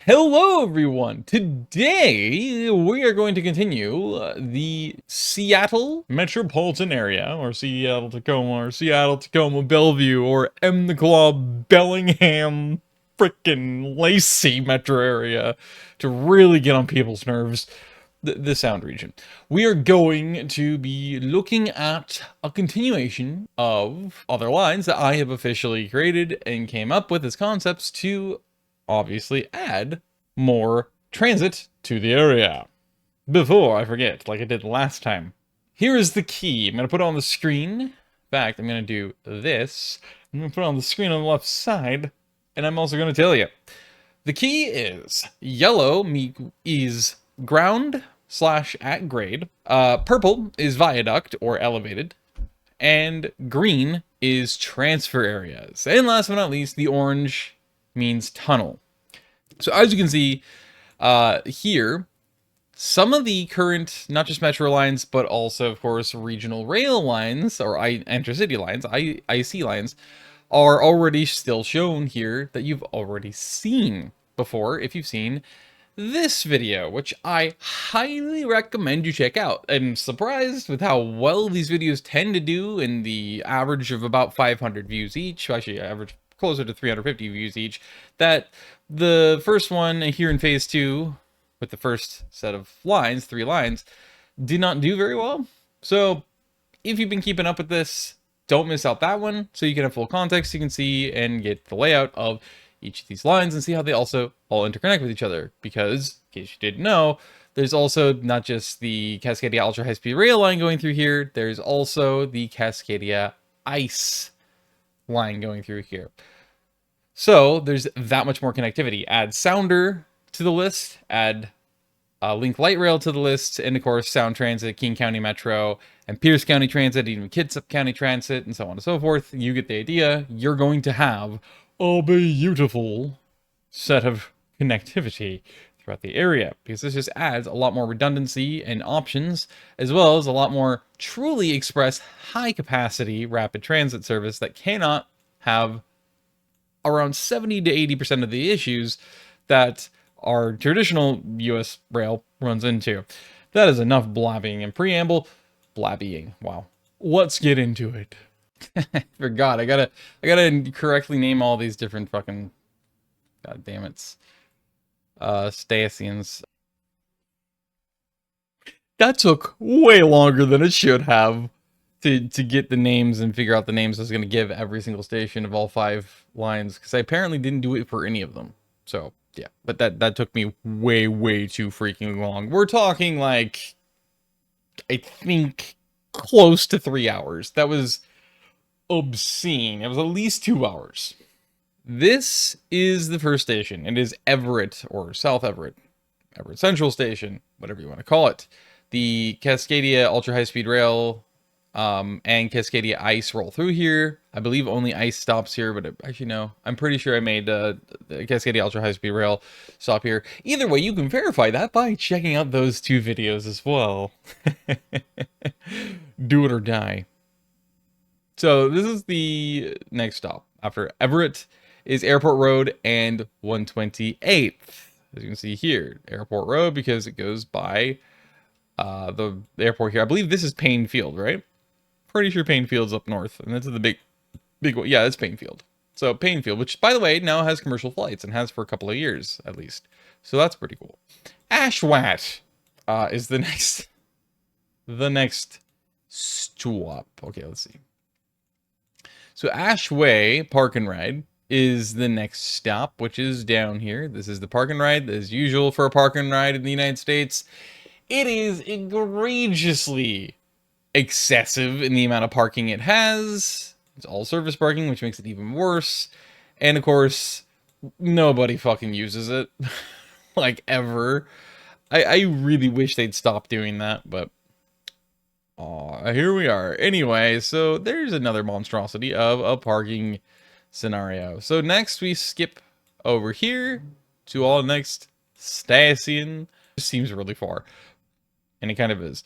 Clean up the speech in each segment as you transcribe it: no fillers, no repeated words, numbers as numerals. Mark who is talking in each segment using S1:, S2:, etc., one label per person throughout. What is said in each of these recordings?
S1: Hello everyone! Today we are going to continue the Seattle metropolitan area, or Seattle Tacoma, or Seattle Tacoma Bellevue, or M the Claw Bellingham frickin' Lacey metro area to really get on people's nerves. The Sound region. We are going to be looking at a continuation of other lines that I have officially created and came up with as concepts to obviously add more transit to the area. Before I forget, like I did last time. Here is the key. I'm going to put it on the screen. In fact, I'm going to do this. I'm going to put it on the screen on the left side. And I'm also going to tell you. The key is yellow is ground / at grade. Purple is viaduct or elevated. And green is transfer areas. And last but not least, the orange means tunnel. So as you can see here, some of the current, not just metro lines, but also, of course, regional rail lines, or intercity lines, IC lines, are already still shown here that you've already seen before if you've seen this video, which I highly recommend you check out. I'm surprised with how well these videos tend to do in the average of about 500 views each, actually average closer to 350 views each, that the first one here in phase 2, with the first set of lines, 3 lines, did not do very well. So if you've been keeping up with this, don't miss out that one, so you can have full context, you can see and get the layout of each of these lines and see how they also all interconnect with each other. Because, in case you didn't know, there's also not just the Cascadia Ultra High Speed Rail line going through here, there's also the Cascadia Ice line going through here. So there's that much more connectivity. Add Sounder to the list, add Link Light Rail to the list, and of course Sound Transit, King County Metro, and Pierce County Transit, even Kitsap County Transit, and so on and so forth. You get the idea. You're going to have a beautiful set of connectivity throughout the area, because this just adds a lot more redundancy and options, as well as a lot more truly express high capacity rapid transit service that cannot have around 70 to 80% of the issues that our traditional US rail runs into. That is enough blabbing and preamble. Blabbying, wow. Let's get into it. I forgot, I gotta correctly name all these different fucking, god damn it, Stasians. That took way longer than it should have to get the names and figure out the names I was going to give every single station of all 5 lines, because I apparently didn't do it for any of them. So yeah, but that took me way too freaking long. We're talking like, I think, close to 3 hours. That was obscene. It was at least 2 hours. This is the first station. It is Everett, or South Everett, Everett Central Station, whatever you want to call it. The Cascadia Ultra High Speed Rail and Cascadia Ice roll through here. I believe only Ice stops here, but actually no. I'm pretty sure I made the Cascadia Ultra High Speed Rail stop here. Either way, you can verify that by checking out those 2 videos as well. Do it or die. So this is the next stop after Everett is Airport Road and 128th. As you can see here, Airport Road, because it goes by the airport here. I believe this is Payne Field, right? Pretty sure Payne Field's up north, and that's the big one. Yeah, it's Payne Field. So Payne Field, which by the way now has commercial flights and has for a couple of years at least. So that's pretty cool. Ashwat is the next stop. Okay, let's see. So Ashway Park and Ride is the next stop, which is down here. This is the park and ride, as usual for a park and ride in the United States. It is egregiously excessive in the amount of parking it has. It's all service parking, which makes it even worse. And of course, nobody fucking uses it. Like, ever. I really wish they'd stop doing that, but here we are. Anyway, so there's another monstrosity of a parking scenario. So next we skip over here to our next station. It seems really far, and it kind of is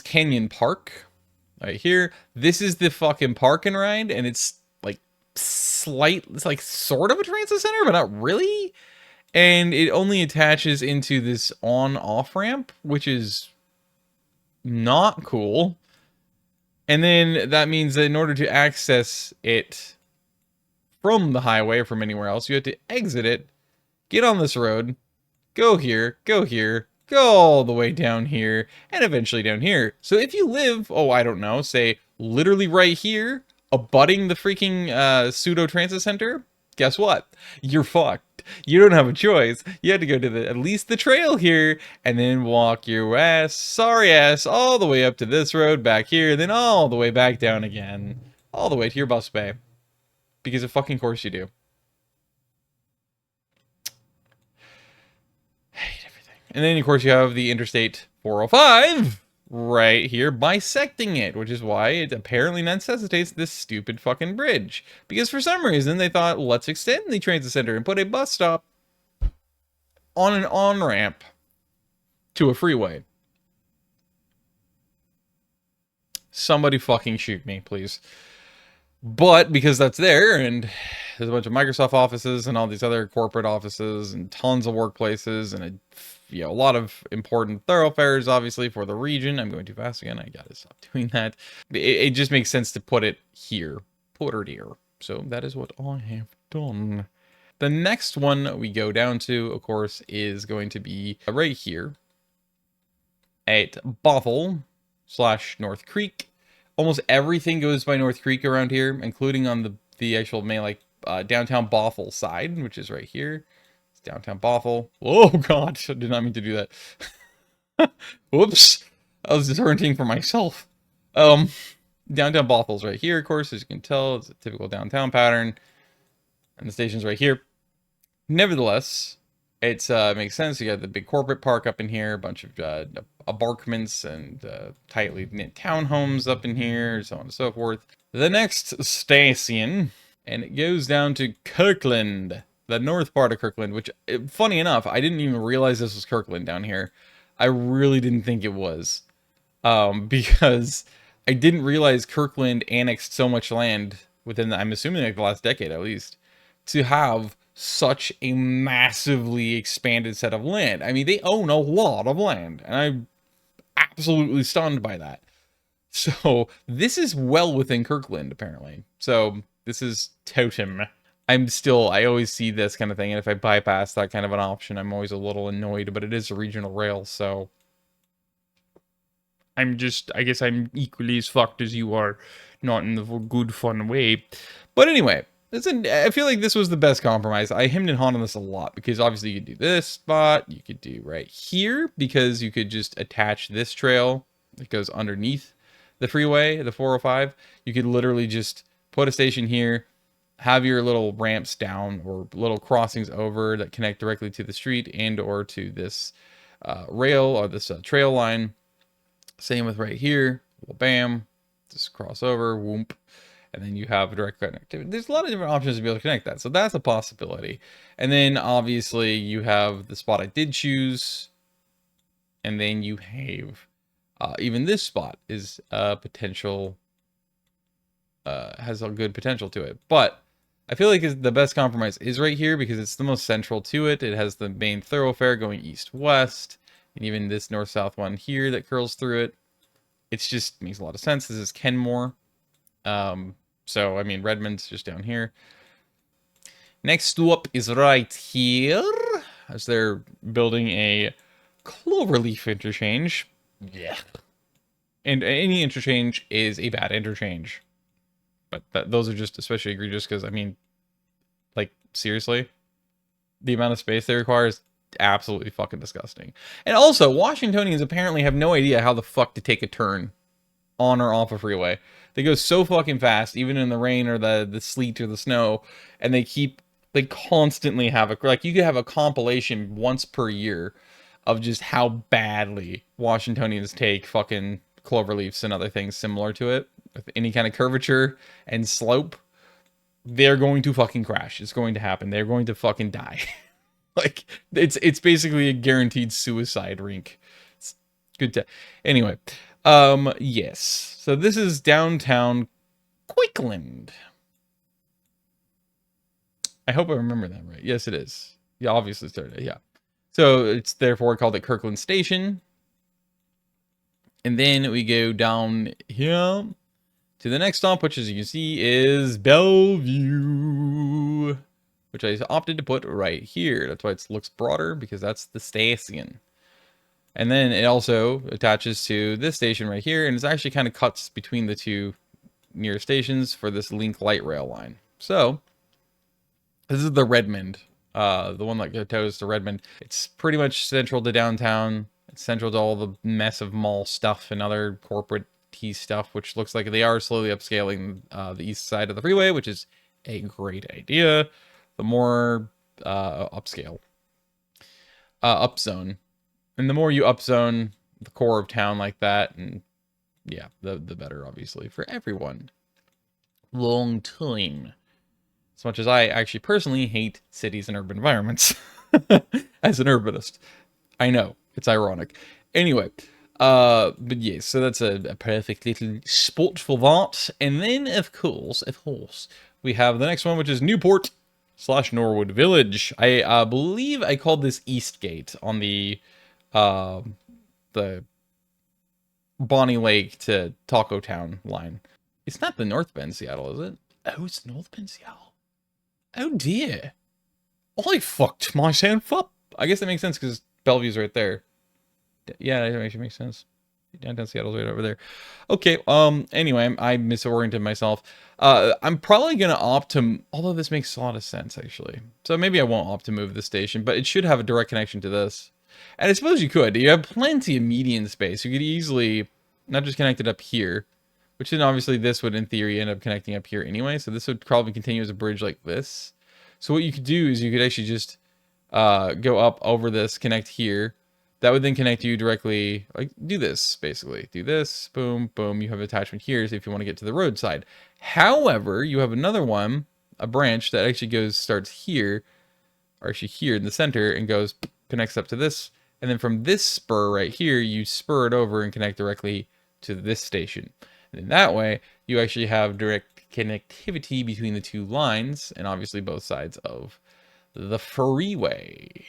S1: Canyon Park right here. This is the fucking park and ride, and it's like it's like sort of a transit center, but not really. And it only attaches into this on-off ramp, which is not cool. And then that means that in order to access it from the highway or from anywhere else, you have to exit it, get on this road, go here, go all the way down here, and eventually down here. So if you live, oh, I don't know, say literally right here, abutting the freaking pseudo transit center, guess what? You're fucked. You don't have a choice. You have to go to at least the trail here, and then walk your sorry ass, all the way up to this road back here, then all the way back down again, all the way to your bus bay. Because of fucking course you do. Hate everything. And then, of course, you have the Interstate 405 right here bisecting it, which is why it apparently necessitates this stupid fucking bridge. Because for some reason, they thought, let's extend the transit center and put a bus stop on an on-ramp to a freeway. Somebody fucking shoot me, please. But because that's there, and there's a bunch of Microsoft offices and all these other corporate offices and tons of workplaces and a lot of important thoroughfares, obviously, for the region. I'm going too fast again. I gotta stop doing that. It just makes sense to put it here. Put it here. So that is what I have done. The next one we go down to, of course, is going to be right here at Bothell/North Creek. Almost everything goes by North Creek around here, including on the actual main, like, downtown Bothell side, which is right here. It's downtown Bothell. Oh, God. I did not mean to do that. Whoops. I was disorienting for myself. Downtown Bothell's right here, of course, as you can tell. It's a typical downtown pattern. And the station's right here. Nevertheless, it makes sense. You got the big corporate park up in here, a bunch of apartments and tightly knit townhomes up in here, so on and so forth. The next station, and it goes down to Kirkland, the north part of Kirkland, which, funny enough, I didn't even realize this was Kirkland down here. I really didn't think it was, because I didn't realize Kirkland annexed so much land within, I'm assuming, like the last decade at least, to have such a massively expanded set of land. I mean, they own a lot of land, and I'm absolutely stunned by that. So this is well within Kirkland, apparently. So this is totem. I always see this kind of thing, and if I bypass that kind of an option, I'm always a little annoyed, but it is a regional rail, so I guess I'm equally as fucked as you are, not in the good fun way. But anyway, I feel like this was the best compromise. I hemmed and hawed on this a lot, because obviously you could do this spot, you could do right here, because you could just attach this trail that goes underneath the freeway, the 405. You could literally just put a station here, have your little ramps down or little crossings over that connect directly to the street and or to this rail or this trail line. Same with right here. Well, bam, just cross over, whoop. And then you have direct connectivity. There's a lot of different options to be able to connect that. So that's a possibility. And then obviously you have the spot I did choose. And then you have even this spot is potential, has a good potential to it. But I feel like the best compromise is right here because it's the most central to it. It has the main thoroughfare going east-west. And even this north-south one here that curls through it. It's just makes a lot of sense. This is Kenmore. So, I mean, Redmond's just down here. Next up is right here, as they're building a Cloverleaf interchange. Yeah. And any interchange is a bad interchange. But those are just especially egregious because, I mean, like, seriously? The amount of space they require is absolutely fucking disgusting. And also, Washingtonians apparently have no idea how the fuck to take a turn on or off a freeway. They go so fucking fast, even in the rain or the sleet or the snow, and they constantly have you could have a compilation once per year of just how badly Washingtonians take fucking cloverleafs and other things similar to it. With any kind of curvature and slope, they're going to fucking crash. It's going to happen. They're going to fucking die. Like, it's basically a guaranteed suicide rink. It's good to... Anyway, yes. So this is downtown Quickland. I hope I remember that right. Yes, it is. Yeah, obviously started, yeah. So it's therefore called it Kirkland Station. And then we go down here to the next stop, which as you can see is Bellevue, which I opted to put right here. That's why it looks broader, because that's the station. And then it also attaches to this station right here, and it's actually kind of cuts between the two near stations for this link light rail line. So this is the Redmond, the one that goes to Redmond. It's pretty much central to downtown. It's central to all the mess of mall stuff and other corporate tea stuff, which looks like they are slowly upscaling the east side of the freeway, which is a great idea. The more upscale, upzone, and the more you upzone the core of town like that, and yeah, the better, obviously, for everyone. Long time. As much as I actually personally hate cities and urban environments as an urbanist. I know, it's ironic. Anyway, but yes, so that's a perfect little spot for that. And then, of course, we have the next one, which is Newport / Norwood Village. I believe I called this Eastgate on the Bonnie Lake to Taco Town line. It's not the North Bend, Seattle, is it? Oh, it's North Bend, Seattle. Oh dear. I fucked myself up. I guess that makes sense because Bellevue's right there. Yeah, that actually makes sense. Downtown Seattle's right over there. Okay, anyway, I misoriented myself. I'm probably gonna opt to, although this makes a lot of sense, actually. So maybe I won't opt to move the station, but it should have a direct connection to this. And I suppose you could. You have plenty of median space. You could easily not just connect it up here, which then obviously this would, in theory, end up connecting up here anyway. So this would probably continue as a bridge like this. So what you could do is you could actually just go up over this, connect here. That would then connect you directly, like do this, basically. Do this, boom, boom. You have attachment here so if you want to get to the roadside. However, you have another one, a branch that actually starts here, or actually here in the center, and connects up to this. And then from this spur right here, you spur it over and connect directly to this station. And in that way, you actually have direct connectivity between the two lines, and obviously both sides of the freeway.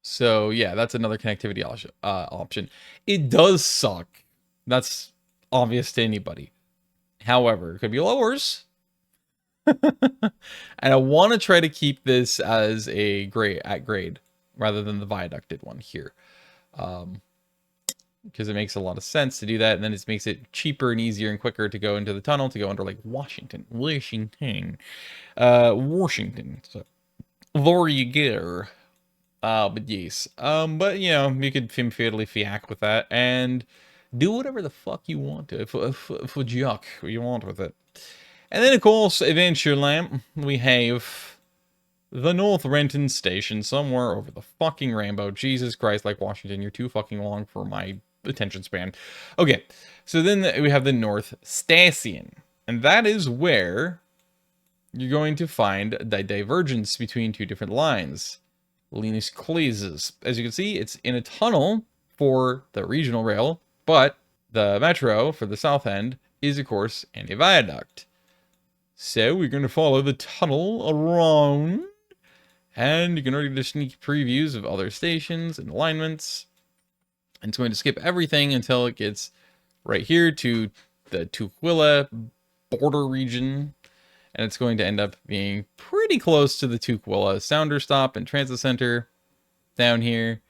S1: So yeah, that's another connectivity option. It does suck. That's obvious to anybody. However, it could be a lot worse. And I want to try to keep this as a grade rather than the viaducted one here. Because it makes a lot of sense to do that, and then it makes it cheaper and easier and quicker to go into the tunnel, to go under like Washington. So there you go. But yes. But you know, you could fairly fiac with that and do whatever the fuck you want to for juck you want with it. And then of course, eventually we have the North Renton station somewhere over the fucking rainbow. Jesus Christ, like Washington, you're too fucking long for my attention span. Okay, so then we have the North Station, and that is where you're going to find the divergence between two different lines. Linus Clauses. As you can see, it's in a tunnel for the regional rail, but the metro for the south end is, of course, in a viaduct. So we're going to follow the tunnel around, and you can already get sneak previews of other stations and alignments. And it's going to skip everything until it gets right here to the Tukwila border region. And it's going to end up being pretty close to the Tukwila Sounder Stop and Transit Center down here.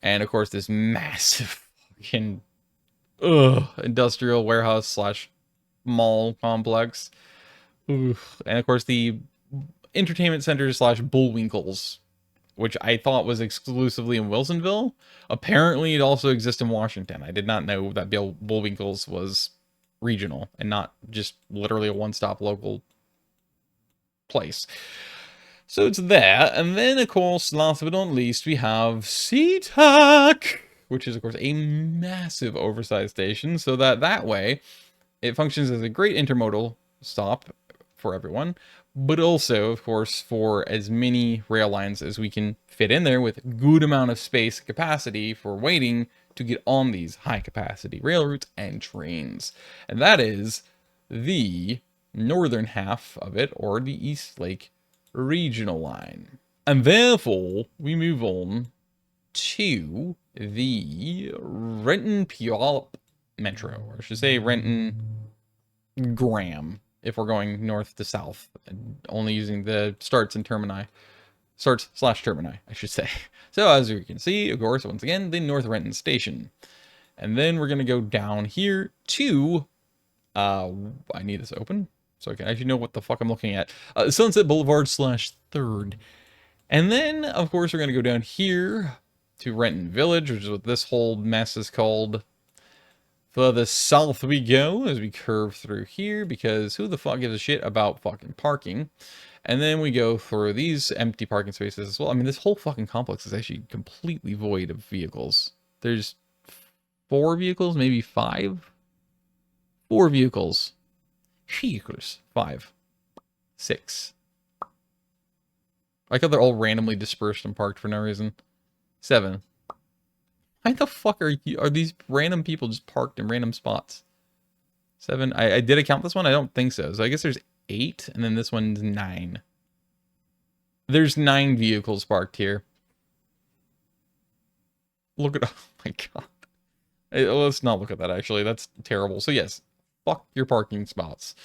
S1: And of course, this massive fucking industrial warehouse / mall complex. Oof. And of course, the entertainment center / Bullwinkles, which I thought was exclusively in Wilsonville. Apparently, it also exists in Washington. I did not know that Bullwinkles was regional and not just literally a one-stop local place. So it's there. And then, of course, last but not least, we have SeaTac, which is, of course, a massive oversized station. So that way, it functions as a great intermodal stop for everyone, but also, of course, for as many rail lines as we can fit in there with good amount of space and capacity for waiting to get on these high capacity rail routes and trains. And that is the northern half of it, or the East Lake regional line. And therefore, we move on to the Renton Puyallup Metro, or I should say Renton Graham, if we're going north to south, only using the starts and termini. Starts/termini, I should say. So as you can see, of course, once again, the North Renton Station. And then we're going to go down here to, I need this open so I can actually know what the fuck I'm looking at. Sunset Boulevard/3rd. And then, of course, we're going to go down here to Renton Village, which is what this whole mess is called. Further south we go as we curve through here, because who the fuck gives a shit about fucking parking? And then we go through these empty parking spaces as well. I mean, this whole fucking complex is actually completely void of vehicles. There's 4 vehicles, maybe 5? 4 vehicles. 5. 6. I like how they're all randomly dispersed and parked for no reason. 7. Why the fuck are these random people just parked in random spots? 7. I did I count this one? I don't think so. So I guess there's 8, and then this one's 9. There's 9 vehicles parked here. Look at, oh my god. Let's not look at that, actually. That's terrible. So yes, fuck your parking spots.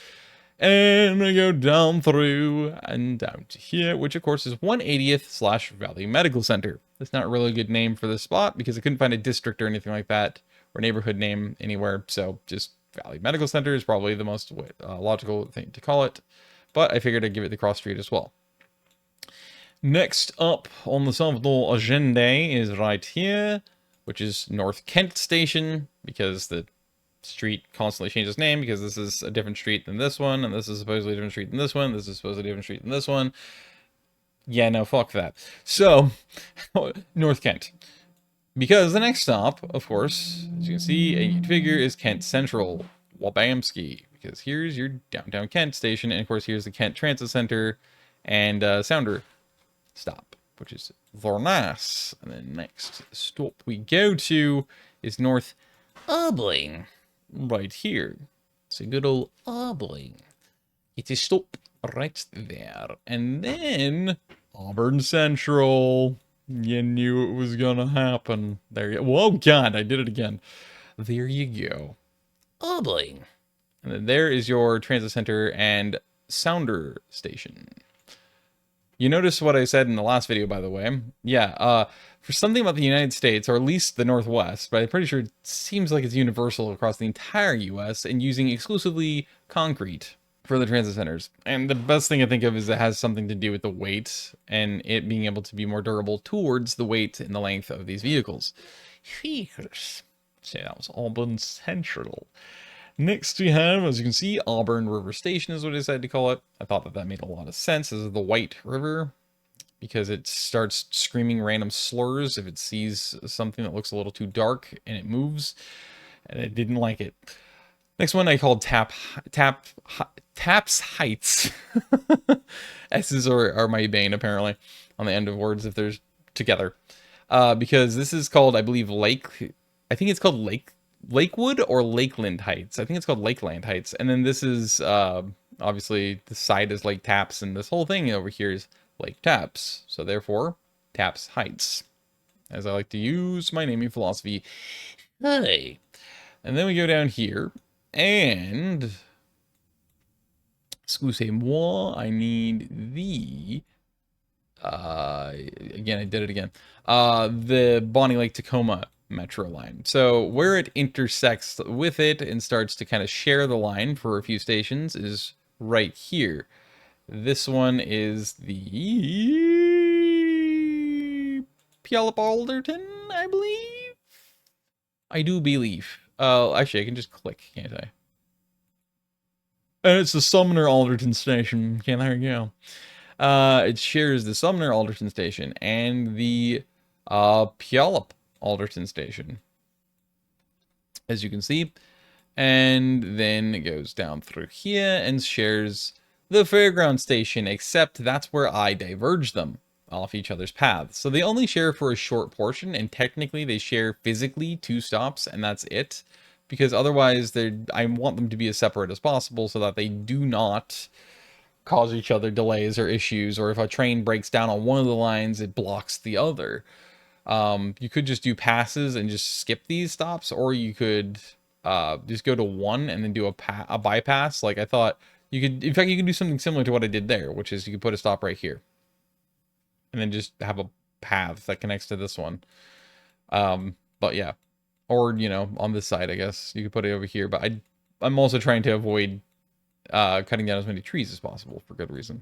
S1: And I go down through and down to here, which of course is 180th/Valley Medical Center. That's not really a good name for this spot because I couldn't find a district or anything like that, or neighborhood name anywhere. So just Valley Medical Center is probably the most logical thing to call it. But I figured I'd give it the cross street as well. Next up on the Salvador agenda is right here, which is North Kent Station, because the street constantly changes name, because this is a different street than this one, and this is supposedly a different street than this one, this is supposedly a different street than this one. Yeah, no, fuck that. So, North Kent. Because the next stop, of course, as you can see, and you can figure, is Kent Central, Wabamski, because here's your downtown Kent station, and of course here's the Kent Transit Center and Sounder stop, which is Vornas. And then next stop we go to is North Urbling, right here. It's a good old Urbling. It is stop right there. And then Auburn Central. You knew it was gonna happen. There you go. Whoa, God, I did it again. There you go. Urbling. And then there is your transit center and Sounder station. You notice what I said in the last video, by the way. Yeah, for something about the United States, or at least the Northwest, but I'm pretty sure it seems like it's universal across the entire US, and using exclusively concrete for the transit centers. And the best thing I think of is it has something to do with the weight, and it being able to be more durable towards the weight and the length of these vehicles. So that was Auburn Central. Next we have, as you can see, Auburn River Station is what I decided to call it. I thought that that made a lot of sense. This is the White River, because it starts screaming random slurs if it sees something that looks a little too dark and it moves, and it didn't like it. Next one I called Taps Heights. S's are my bane, apparently, on the end of words if they're together. Because this is called, I believe, I think it's called Lakewood or Lakeland Heights. I think it's called Lakeland Heights. And then this is, obviously, the side is Lake Taps, and this whole thing over here is Lake Taps. So therefore, Taps Heights, as I like to use my naming philosophy. Hey. And then we go down here, and excusez-moi, I need the, again, I did it again, the Bonnie Lake Tacoma Metro line. So where it intersects with it and starts to kind of share the line for a few stations is right here. This one is the Puyallup Alderton, I believe. I do believe. Actually, I can just click, can't I? And it's the Sumner Alderton Station. Okay, there you go. It shares the Sumner Alderton Station and the Puyallup Alderton Station, as you can see. And then it goes down through here and shares the Fairground Station, except that's where I diverge them off each other's paths. So they only share for a short portion, and technically they share physically 2 stops, and that's it. Because otherwise, I want them to be as separate as possible so that they do not cause each other delays or issues, or if a train breaks down on one of the lines, it blocks the other. You could just do passes and just skip these stops, or you could just go to one and then do a bypass. Like I thought you could, in fact, you could do something similar to what I did there, which is you could put a stop right here and then just have a path that connects to this one. But yeah, or, you know, on this side, I guess you could put it over here, but I'm also trying to avoid cutting down as many trees as possible for good reason.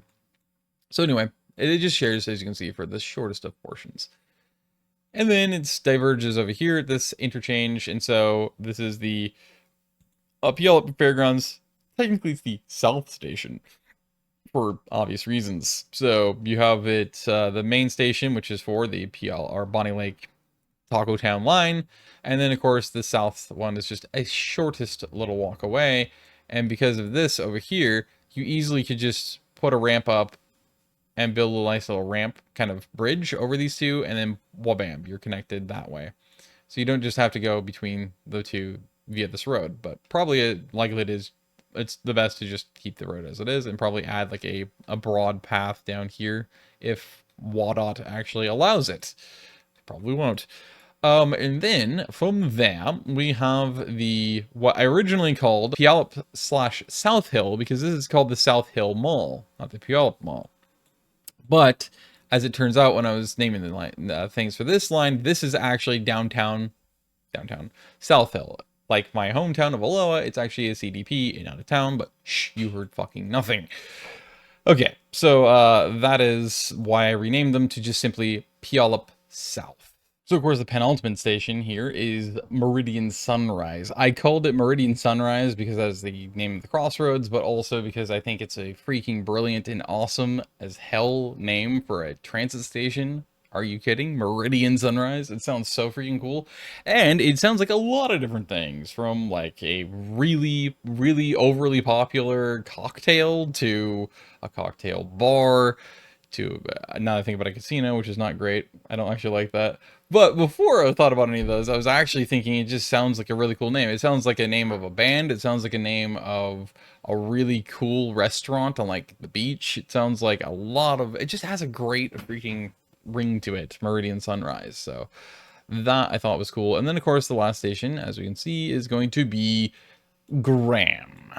S1: So anyway, it just shares, as you can see, for the shortest of portions. And then it diverges over here at this interchange. And so this is the Puyallup Fairgrounds. Technically, it's the South Station for obvious reasons. So you have it, the main station, which is for the or Bonnie Lake Taco Town line. And then, of course, the south one is just a shortest little walk away. And because of this over here, you easily could just put a ramp up and build a nice little ramp kind of bridge over these two, and then wabam, you're connected that way. So you don't just have to go between the two via this road, but probably likely it's the best to just keep the road as it is and probably add like a broad path down here if WADOT actually allows it. Probably won't. And then from there, we have what I originally called Puyallup/South Hill, because this is called the South Hill Mall, not the Puyallup Mall. But as it turns out, when I was naming the line, things for this line, this is actually downtown South Hill. Like my hometown of Aloha, it's actually a CDP in out of town, but shh, you heard fucking nothing. Okay, so that is why I renamed them to just simply Puyallup South. So, of course, the penultimate station here is Meridian Sunrise. I called it Meridian Sunrise because that's the name of the crossroads, but also because I think it's a freaking brilliant and awesome as hell name for a transit station. Are you kidding? Meridian Sunrise? It sounds so freaking cool. And it sounds like a lot of different things, from like a really, really overly popular cocktail to a cocktail bar to now I think about a casino, which is not great. I don't actually like that. But before I thought about any of those, I was actually thinking it just sounds like a really cool name. It sounds like a name of a band. It sounds like a name of a really cool restaurant on like the beach. It sounds like it just has a great freaking ring to it, Meridian Sunrise. So that I thought was cool. And then of course the last station, as we can see, is going to be Graham.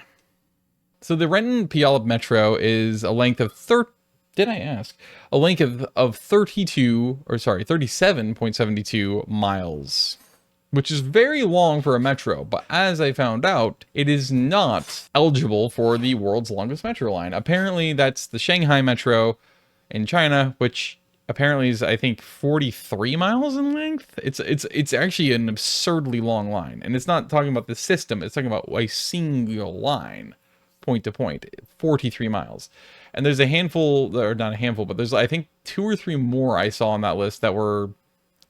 S1: So the Renton Puyallup Metro is a length of a length of 37.72 miles, which is very long for a metro, but as I found out, it is not eligible for the world's longest metro line. Apparently, that's the Shanghai Metro in China, which apparently is, I think, 43 miles in length. It's actually an absurdly long line, and it's not talking about the system, it's talking about a single line, point to point, 43 miles. And there's a handful, or not a handful, but there's, I think, 2 or 3 more I saw on that list that were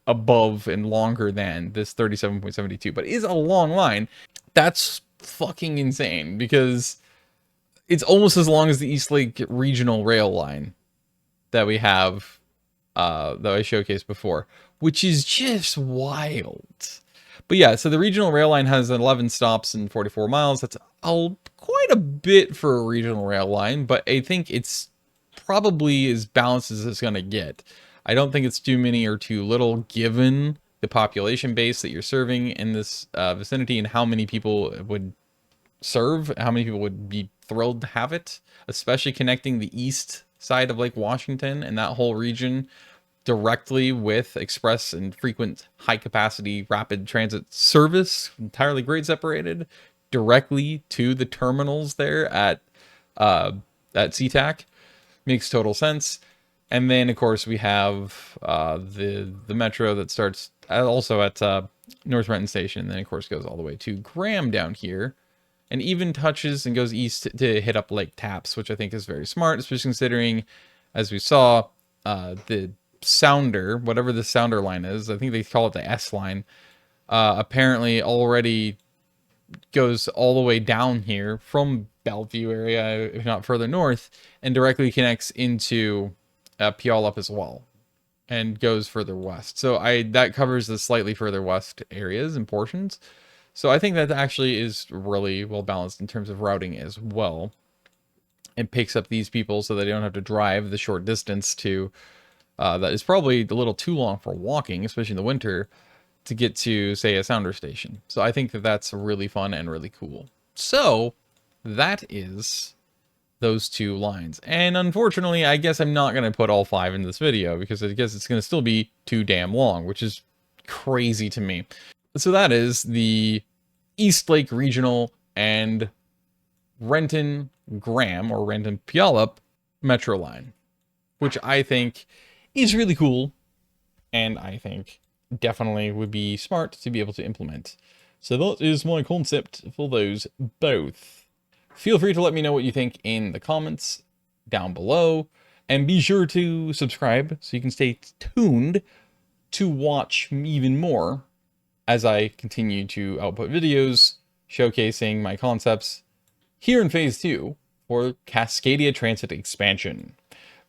S1: above and longer than this 37.72, but it is a long line. That's fucking insane, because it's almost as long as the Eastlake Regional Rail line that we have, that I showcased before, which is just wild. But yeah, so the regional rail line has 11 stops and 44 miles. That's quite a bit for a regional rail line, but I think it's probably as balanced as it's going to get. I don't think it's too many or too little given the population base that you're serving in this vicinity and how many people it would serve, how many people would be thrilled to have it, especially connecting the east side of Lake Washington and that whole region directly with express and frequent high capacity rapid transit service, entirely grade separated, directly to the terminals there at SeaTac. Makes total sense. And then of course we have the metro that starts also at North Renton Station, and then of course goes all the way to Graham down here, and even touches and goes east to hit up Lake Tapps, which I think is very smart, especially considering, as we saw, the sounder, whatever the sounder line is, I think they call it the S line, apparently already goes all the way down here from Bellevue area, if not further north, and directly connects into Puyallup as well, and goes further west. So that covers the slightly further west areas and portions. So I think that actually is really well balanced in terms of routing as well. It picks up these people so they don't have to drive the short distance to, that is probably a little too long for walking, especially in the winter, to get to, say, a sounder station. So I think that that's really fun and really cool. So that is those two lines. And unfortunately, I guess I'm not going to put all 5 in this video because I guess it's going to still be too damn long, which is crazy to me. So that is the Eastlake Regional and Renton Graham, or Renton Puyallup Metro line, which I think is really cool, and I think definitely would be smart to be able to implement. So that is my concept for those both. Feel free to let me know what you think in the comments down below, and be sure to subscribe so you can stay tuned to watch even more as I continue to output videos showcasing my concepts here in Phase 2 for Cascadia Transit Expansion.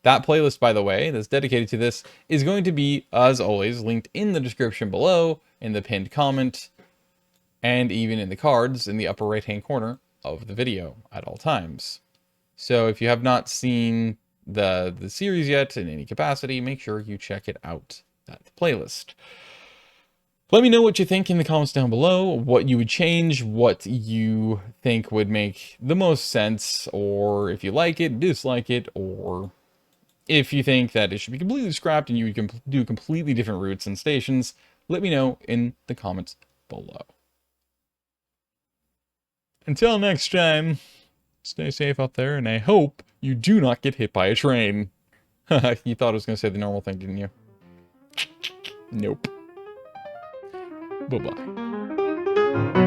S1: That playlist, by the way, that's dedicated to this is going to be, as always, linked in the description below, in the pinned comment, and even in the cards in the upper right-hand corner of the video at all times. So if you have not seen the series yet in any capacity, make sure you check it out, that playlist. Let me know what you think in the comments down below, what you would change, what you think would make the most sense, or if you like it, dislike it, or if you think that it should be completely scrapped and you can do completely different routes and stations. Let me know in the comments below. Until next time, stay safe out there, and I hope you do not get hit by a train. You thought I was going to say the normal thing, didn't you? Nope. Bye-bye.